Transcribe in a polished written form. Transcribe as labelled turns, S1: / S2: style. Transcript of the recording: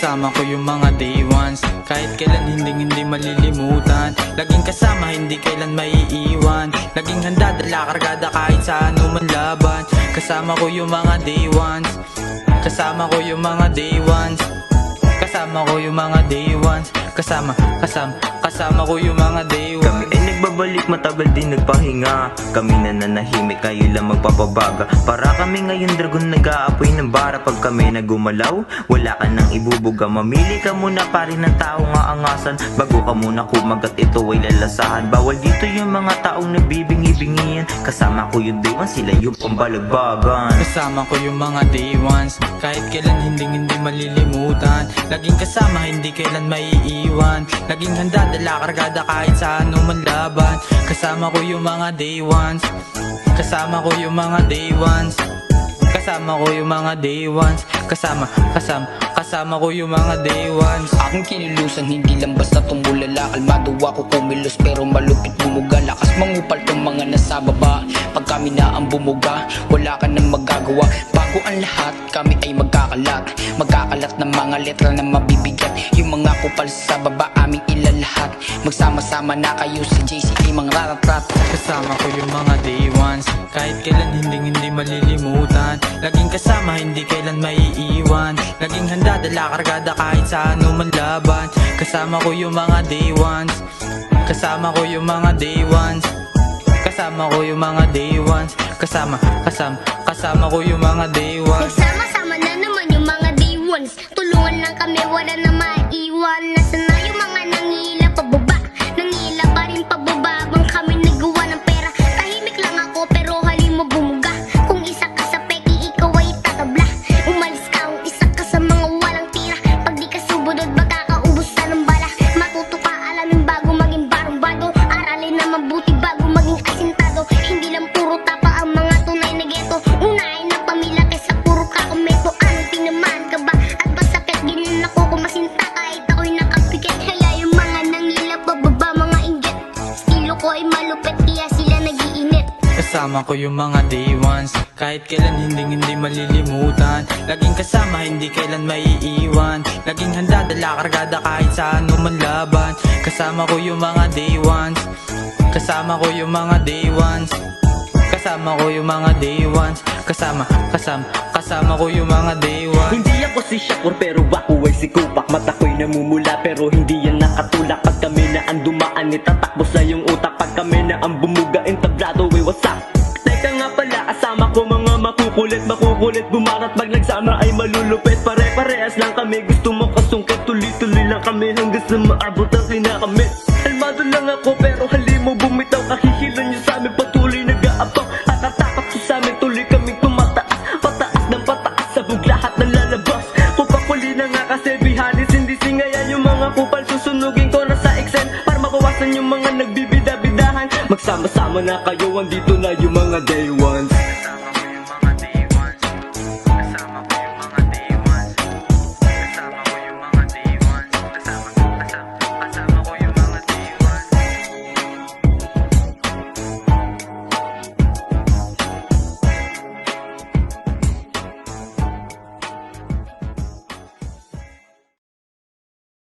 S1: Kasama ko yung mga day ones, kahit kailan hindi malilimutan. Laging kasama, hindi kailan maiiwan. Laging handa, dala kargada kahit sa anuman laban. Kasama ko yung mga day ones, kasama ko yung mga day ones, kasama ko yung mga day ones, kasama ko yung mga day ones.
S2: Kami ay nagbabalik, matagal din nagpahinga. Kami nananahimik, kayo lang magpapabaga. Para kami ngayon dragon, nag-aapoy ng bara. Pag kami nagumalaw, wala ka nang ibubuga. Mamili ka muna pa rin ng taong aangasan, bago ka muna kumagat, ito ay lalasahan. Bawal dito yung mga taong nagbibingi-bingian. Kasama ko yung day ones, sila yung pambalagbagan.
S1: Kasama ko yung mga day ones, kahit kailan hindi malilimutan. Laging kasama, hindi kailan maiiwan. Laging handa, dala kargada kahit sa anuman laban. Kasama ko yung mga day ones, kasama ko yung mga day ones, kasama ko yung mga day ones, kasama ko yung mga day ones.
S3: Aking kinilusan, hindi lang basta tumulala. Kalmado ako kumilos pero malupit bumuga. Lakas mangupal tong mga nasa baba. Pag kami na ang bumuga, wala ka nang magagawa. Bago ang lahat, kami ay magkakalat. Magkakalat ng mga letra na mabibigat. Yung mga kupal sa baba, aming ilalahat. Magsama-sama na kayo sa JCA, mga raratrat.
S1: Kasama ko yung mga day ones, kahit kailan hindi malilimutan. Laging kasama, hindi kailan maiiwan. Laging handa, dala kargada kahit sa anuman laban. Kasama ko yung mga day ones, kasama ko yung mga day ones, kasama ko yung mga day ones, kasama ko yung mga day ones.
S4: Nagsama-sama na naman yung mga day ones. Tulungan lang kami, wala na maiwan. Nasaan na yung mga nangihila pababa, nangihila pa rin pababa. Bang kami nagawa ng pera. Tahimik lang ako pero hali mo bumuga. Kung isa ka sa peki, ikaw ay tatabla. Umalis ka kung isa ka sa mga walang tira. Pag di ka subunod, baka kaubusan ng bala. Matuto ka alamin bago maging barong-bado. Aralin na mabuti bago maging asintado. Hindi lang puro tapa ang mga tunay na geto. Unahin ang pamilya kaysa puro kakomento. Ano tinaman ka ba? At masakit ganyan ako kung masinta kahit ako'y nakapikit. Kaya yung mga nangila pababa, mga inggit. Estilo ko ay malupit kaya sila nag-iinit.
S1: Kasama ko yung mga day ones, kahit kailan hindi malilimutan. Laging kasama, hindi kailan maiiwan. Laging handa, dala kargada kahit sa anuman laban. Kasama ko yung mga day ones, kasama ko yung mga day ones, kasama ko yung mga day ones, kasama ko yung mga day ones.
S5: Hindi ako si Shakur pero ako ay si Kupak. Mata ko'y namumula pero hindi yan nakatulak. Pag kami na ang dumaan, itatakbo sa iyong utak. Pag kami na ang bumuga, entablado ay wasak. Teka nga pala, kasama ko mga makukulit bumarat. Pag nagsama ay malulupit, pare-parehas lang kami. Gusto mo kasungkit, tuloy-tuloy lang kami hanggang sa maabot ang kinakamit. Kalmado lang ako pero hali mo bumitaw. Kahihilan niyo sa amin, patuloy nag-aabang. Akatakot ko sa amin, tuloy kaming tumataas. Pataas ng pataas, sabog lahat ng lalabas. Kupakuli na nga kasi bihanis, hindi singayan yung mga kupal. Susunugin ko na sa Excel para mabawasan yung mga nagbibida-bidahan. Magsama-sama na kayo, andito na yung mga